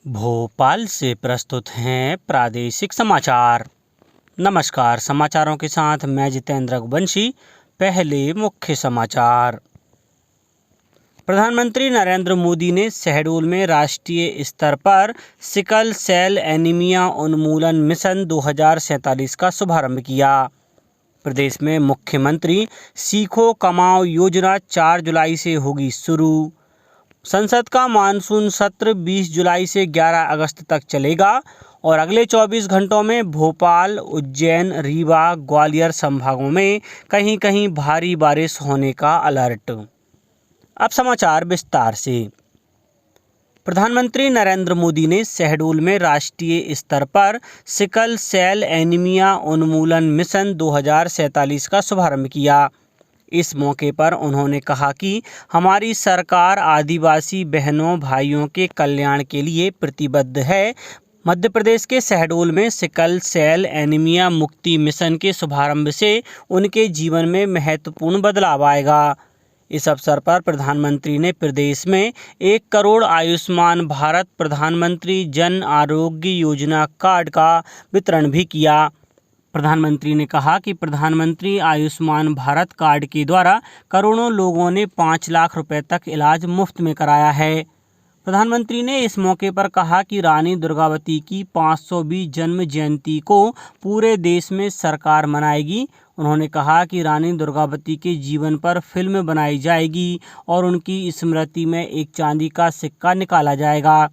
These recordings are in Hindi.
भोपाल से प्रस्तुत हैं प्रादेशिक समाचार। नमस्कार, समाचारों के साथ मैं जितेंद्र रघुवंशी। पहले मुख्य समाचार। प्रधानमंत्री नरेंद्र मोदी ने शहडोल में राष्ट्रीय स्तर पर सिकल सेल एनीमिया उन्मूलन मिशन 2047 का शुभारंभ किया। प्रदेश में मुख्यमंत्री सीखो कमाओ योजना 4 जुलाई से होगी शुरू। संसद का मानसून सत्र 20 जुलाई से 11 अगस्त तक चलेगा और अगले 24 घंटों में भोपाल, उज्जैन, रीवा, ग्वालियर संभागों में कहीं कहीं भारी बारिश होने का अलर्ट। अब समाचार विस्तार से। प्रधानमंत्री नरेंद्र मोदी ने शहडोल में राष्ट्रीय स्तर पर सिकल सेल एनीमिया उन्मूलन मिशन 2047 का शुभारंभ किया। इस मौके पर उन्होंने कहा कि हमारी सरकार आदिवासी बहनों भाइयों के कल्याण के लिए प्रतिबद्ध है। मध्य प्रदेश के शहडोल में सिकल सेल एनीमिया मुक्ति मिशन के शुभारंभ से उनके जीवन में महत्वपूर्ण बदलाव आएगा। इस अवसर पर प्रधानमंत्री ने प्रदेश में 1 करोड़ आयुष्मान भारत प्रधानमंत्री जन आरोग्य योजना कार्ड का वितरण भी किया। प्रधानमंत्री ने कहा कि प्रधानमंत्री आयुष्मान भारत कार्ड के द्वारा करोड़ों लोगों ने 5 लाख रुपए तक इलाज मुफ्त में कराया है। प्रधानमंत्री ने इस मौके पर कहा कि रानी दुर्गावती की 520 जन्म जयंती को पूरे देश में सरकार मनाएगी। उन्होंने कहा कि रानी दुर्गावती के जीवन पर फिल्म बनाई जाएगी और उनकी स्मृति में एक चांदी का सिक्का निकाला जाएगा।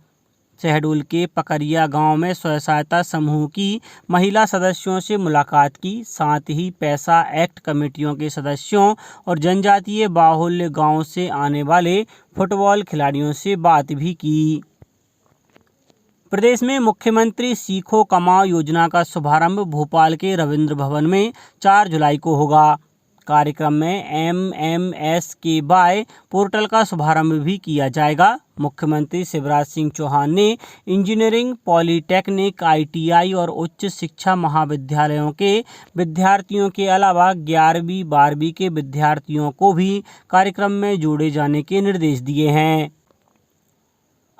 शहडोल के पकरिया गांव में स्वयं सहायता समूह की महिला सदस्यों से मुलाकात की, साथ ही पैसा एक्ट कमेटियों के सदस्यों और जनजातीय बाहुल्य गांव से आने वाले फुटबॉल खिलाड़ियों से बात भी की। प्रदेश में मुख्यमंत्री सीखो कमाओ योजना का शुभारंभ भोपाल के रविंद्र भवन में 4 जुलाई को होगा। कार्यक्रम में MMSKY पोर्टल का शुभारंभ भी किया जाएगा। मुख्यमंत्री शिवराज सिंह चौहान ने इंजीनियरिंग, पॉलिटेक्निक, ITI और उच्च शिक्षा महाविद्यालयों के विद्यार्थियों के अलावा 11वीं 12वीं के विद्यार्थियों को भी कार्यक्रम में जोड़े जाने के निर्देश दिए हैं।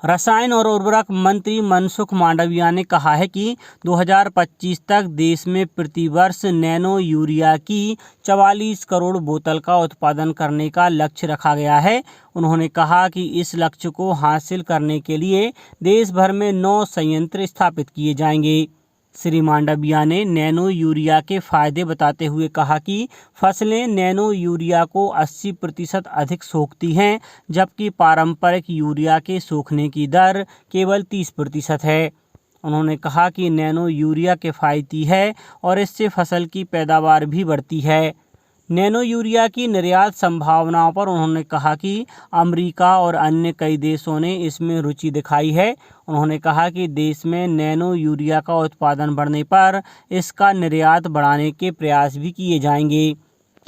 रसायन और उर्वरक मंत्री मनसुख मांडविया ने कहा है कि 2025 तक देश में प्रतिवर्ष नैनो यूरिया की 44 करोड़ बोतल का उत्पादन करने का लक्ष्य रखा गया है। उन्होंने कहा कि इस लक्ष्य को हासिल करने के लिए देश भर में 9 संयंत्र स्थापित किए जाएंगे। श्री मांडविया ने नैनो यूरिया के फायदे बताते हुए कहा कि फसलें नैनो यूरिया को 80% अधिक सोखती हैं, जबकि पारंपरिक यूरिया के सोखने की दर केवल 30% है। उन्होंने कहा कि नैनो यूरिया किफ़ायती है और इससे फसल की पैदावार भी बढ़ती है। नैनो यूरिया की निर्यात संभावनाओं पर उन्होंने कहा कि अमेरिका और अन्य कई देशों ने इसमें रुचि दिखाई है। उन्होंने कहा कि देश में नैनो यूरिया का उत्पादन बढ़ने पर इसका निर्यात बढ़ाने के प्रयास भी किए जाएंगे।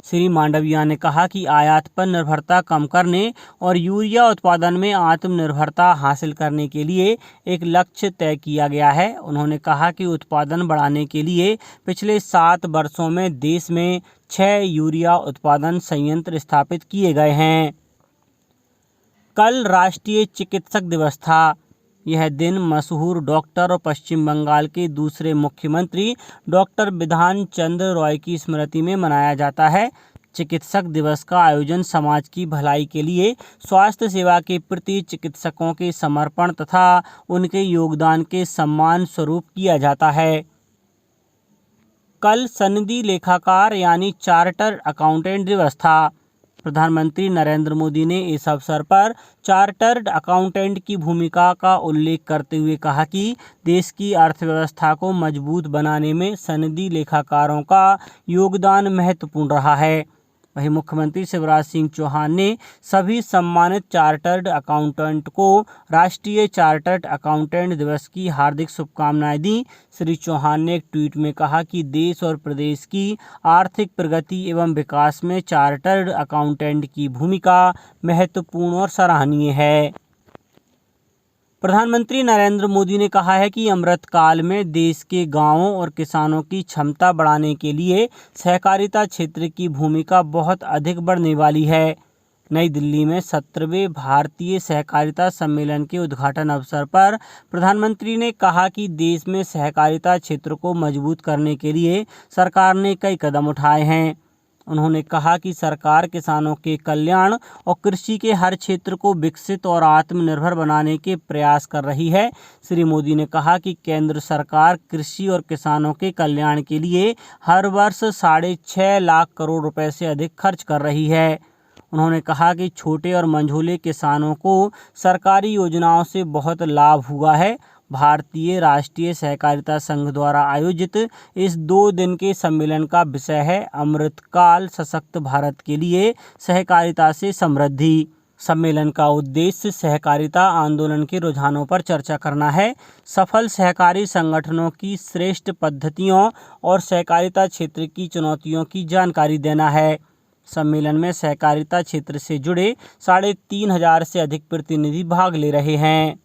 श्री मांडविया ने कहा कि आयात पर निर्भरता कम करने और यूरिया उत्पादन में आत्मनिर्भरता हासिल करने के लिए एक लक्ष्य तय किया गया है। उन्होंने कहा कि उत्पादन बढ़ाने के लिए पिछले 7 वर्षों में देश में 6 यूरिया उत्पादन संयंत्र स्थापित किए गए हैं। कल राष्ट्रीय चिकित्सक दिवस था। यह दिन मशहूर डॉक्टर और पश्चिम बंगाल के दूसरे मुख्यमंत्री डॉक्टर बिधान चंद्र रॉय की स्मृति में मनाया जाता है। चिकित्सक दिवस का आयोजन समाज की भलाई के लिए स्वास्थ्य सेवा के प्रति चिकित्सकों के समर्पण तथा उनके योगदान के सम्मान स्वरूप किया जाता है। कल सनदी लेखाकार यानी चार्टर्ड अकाउंटेंट दिवस था। प्रधानमंत्री नरेंद्र मोदी ने इस अवसर पर चार्टर्ड अकाउंटेंट की भूमिका का उल्लेख करते हुए कहा कि देश की अर्थव्यवस्था को मजबूत बनाने में सनदी लेखाकारों का योगदान महत्वपूर्ण रहा है। वहीं मुख्यमंत्री शिवराज सिंह चौहान ने सभी सम्मानित चार्टर्ड अकाउंटेंट को राष्ट्रीय चार्टर्ड अकाउंटेंट दिवस की हार्दिक शुभकामनाएं दी। श्री चौहान ने एक ट्वीट में कहा कि देश और प्रदेश की आर्थिक प्रगति एवं विकास में चार्टर्ड अकाउंटेंट की भूमिका महत्वपूर्ण और सराहनीय है। प्रधानमंत्री नरेंद्र मोदी ने कहा है कि अमृत काल में देश के गांवों और किसानों की क्षमता बढ़ाने के लिए सहकारिता क्षेत्र की भूमिका बहुत अधिक बढ़ने वाली है। नई दिल्ली में 17वें भारतीय सहकारिता सम्मेलन के उद्घाटन अवसर पर प्रधानमंत्री ने कहा कि देश में सहकारिता क्षेत्र को मजबूत करने के लिए सरकार ने कई कदम उठाए हैं। उन्होंने कहा कि सरकार किसानों के कल्याण और कृषि के हर क्षेत्र को विकसित और आत्मनिर्भर बनाने के प्रयास कर रही है। श्री मोदी ने कहा कि केंद्र सरकार कृषि और किसानों के कल्याण के लिए हर वर्ष 6.5 लाख करोड़ रुपए से अधिक खर्च कर रही है। उन्होंने कहा कि छोटे और मंझोले किसानों को सरकारी योजनाओं से बहुत लाभ हुआ है। भारतीय राष्ट्रीय सहकारिता संघ द्वारा आयोजित इस 2 दिन के सम्मेलन का विषय है अमृतकाल सशक्त भारत के लिए सहकारिता से समृद्धि। सम्मेलन का उद्देश्य सहकारिता आंदोलन के रुझानों पर चर्चा करना है, सफल सहकारी संगठनों की श्रेष्ठ पद्धतियों और सहकारिता क्षेत्र की चुनौतियों की जानकारी देना है। सम्मेलन में सहकारिता क्षेत्र से जुड़े 3,500 से अधिक प्रतिनिधि भाग ले रहे हैं।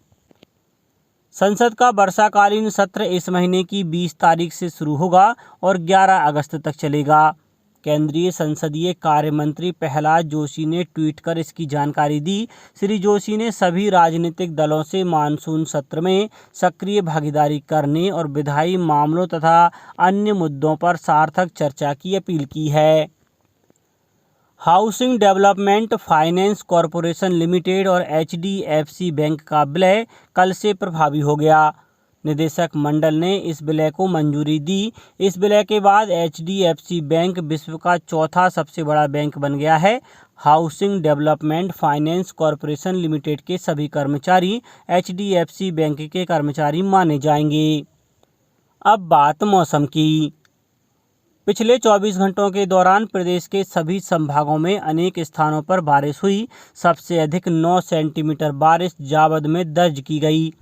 संसद का वर्षाकालीन सत्र इस महीने की 20 तारीख से शुरू होगा और 11 अगस्त तक चलेगा। केंद्रीय संसदीय कार्य मंत्री प्रहलाद जोशी ने ट्वीट कर इसकी जानकारी दी। श्री जोशी ने सभी राजनीतिक दलों से मानसून सत्र में सक्रिय भागीदारी करने और विधायी मामलों तथा अन्य मुद्दों पर सार्थक चर्चा की अपील की है। Housing development finance corporation limited और HDFC बैंक का विलय कल से प्रभावी हो गया। निदेशक मंडल ने इस विलय को मंजूरी दी। इस विलय के बाद HDFC बैंक विश्व का चौथा सबसे बड़ा बैंक बन गया है। Housing development finance corporation limited के सभी कर्मचारी HDFC बैंक के कर्मचारी माने जाएंगे। अब बात मौसम की। पिछले 24 घंटों के दौरान प्रदेश के सभी संभागों में अनेक स्थानों पर बारिश हुई। सबसे अधिक 9 सेंटीमीटर बारिश जावद में दर्ज की गई,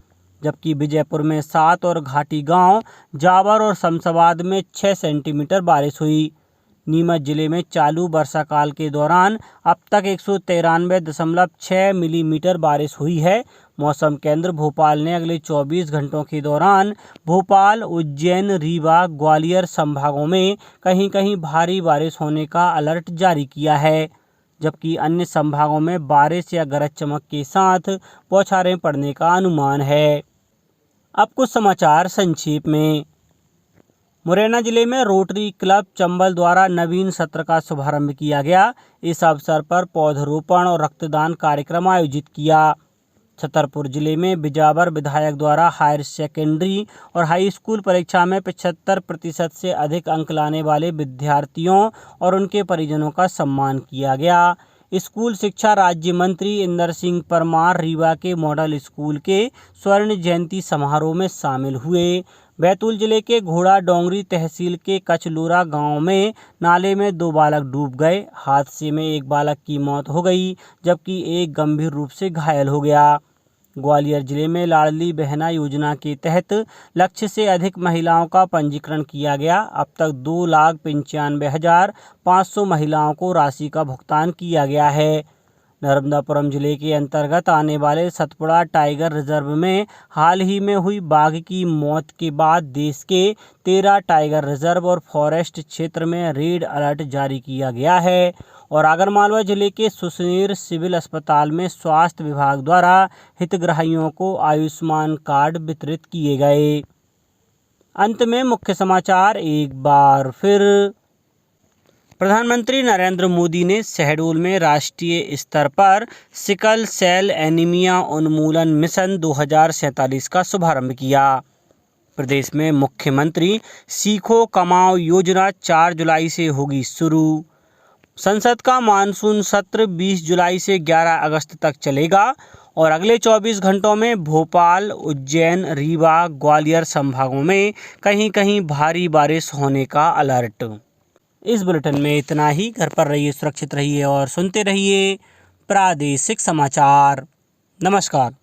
जबकि विजयपुर में 7 और घाटी गांव जावर और शमशाबाद में 6 सेंटीमीटर बारिश हुई। नीमच जिले में चालू वर्षाकाल के दौरान अब तक 193.6 मिलीमीटर बारिश हुई है। मौसम केंद्र भोपाल ने अगले 24 घंटों के दौरान भोपाल, उज्जैन, रीवा, ग्वालियर संभागों में कहीं कहीं भारी बारिश होने का अलर्ट जारी किया है, जबकि अन्य संभागों में बारिश या गरज चमक के साथ बौछारें पड़ने का अनुमान है। अब कुछ समाचार संक्षेप में। मुरैना जिले में रोटरी क्लब चंबल द्वारा नवीन सत्र का शुभारंभ किया गया। इस अवसर पर पौधरोपण और रक्तदान कार्यक्रम आयोजित किया। छतरपुर जिले में बिजावर विधायक द्वारा हायर सेकेंडरी और हाई स्कूल परीक्षा में 75% से अधिक अंक लाने वाले विद्यार्थियों और उनके परिजनों का सम्मान किया गया। स्कूल शिक्षा राज्य मंत्री इंदर सिंह परमार रीवा के मॉडल स्कूल के स्वर्ण जयंती समारोह में शामिल हुए। बैतूल जिले के घोड़ा डोंगरी तहसील के कचलोरा गांव में नाले में 2 बालक डूब गए। हादसे में एक बालक की मौत हो गई, जबकि एक गंभीर रूप से घायल हो गया। ग्वालियर जिले में लाडली बहना योजना के तहत लक्ष्य से अधिक महिलाओं का पंजीकरण किया गया। अब तक 2,95,500 महिलाओं को राशि का भुगतान किया गया है। नर्मदापुरम जिले के अंतर्गत आने वाले सतपुड़ा टाइगर रिजर्व में हाल ही में हुई बाघ की मौत के बाद देश के 13 टाइगर रिजर्व और फॉरेस्ट क्षेत्र में रेड अलर्ट जारी किया गया है। और आगरमालवा जिले के सुसनेर सिविल अस्पताल में स्वास्थ्य विभाग द्वारा हितग्राहियों को आयुष्मान कार्ड वितरित किए गए। अंत में मुख्य समाचार एक बार फिर। प्रधानमंत्री नरेंद्र मोदी ने शहडोल में राष्ट्रीय स्तर पर सिकल सेल एनीमिया उन्मूलन मिशन 2047 का शुभारंभ किया। प्रदेश में मुख्यमंत्री सीखो कमाओ योजना 4 जुलाई से होगी शुरू। संसद का मानसून सत्र 20 जुलाई से 11 अगस्त तक चलेगा और अगले 24 घंटों में भोपाल, उज्जैन, रीवा, ग्वालियर संभागों में कहीं कहीं भारी बारिश होने का अलर्ट। इस बुलेटिन में इतना ही। घर पर रहिए, सुरक्षित रहिए और सुनते रहिए प्रादेशिक समाचार। नमस्कार।